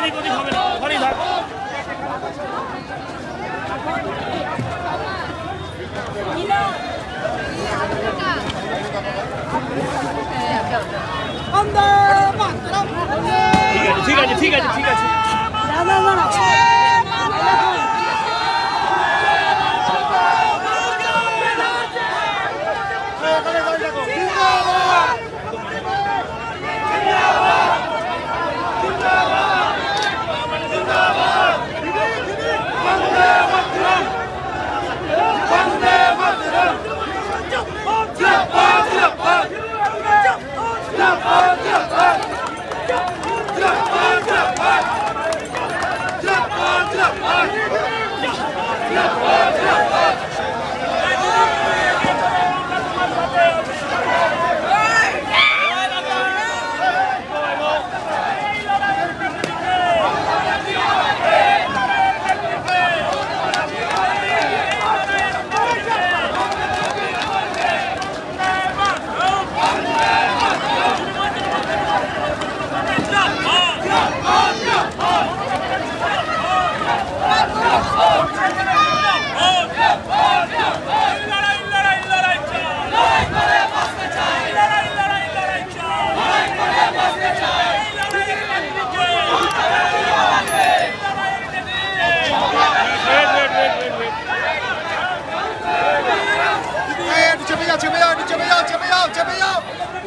এদিক ওদিক হবে না, ওখানেই থাক। ঠিক আছে ঠিক আছে ঠিক আছে।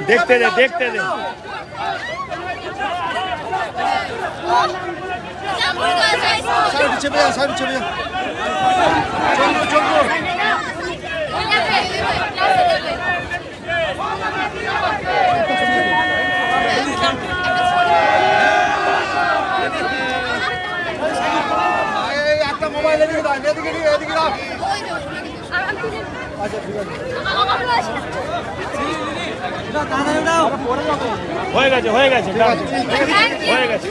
देखते दे देखते दे। হয়ে গেছে হয়ে গেছে হয়ে গেছে।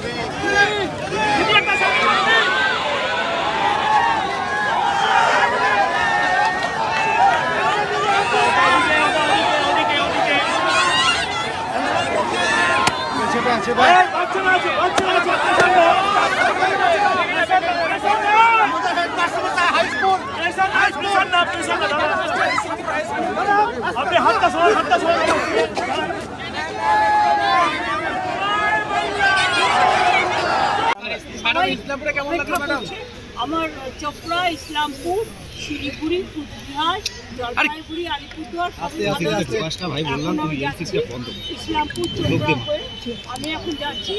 আপনি হাতটা সরান হাতটা সরান। আমার চপড়া, ইসলামপুর, শিলিগুড়ি, কুচবিহার, জলপাইগুড়ি, আলিপুরদুয়ার ইসলামপুর চপড়া হয়ে আমি এখন যাচ্ছি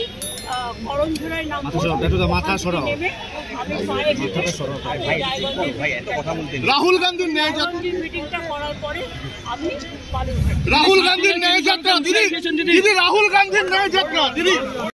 করঞ্ঝড়ায় নাম নেমে আমি রাহুল গান্ধীর মিটিংটা করার পরে আমি রাহুল গান্ধীর ন্যায় যাত্রা দিদি রাহুল গান্ধীর ন্যায় যাত্রা দিদি।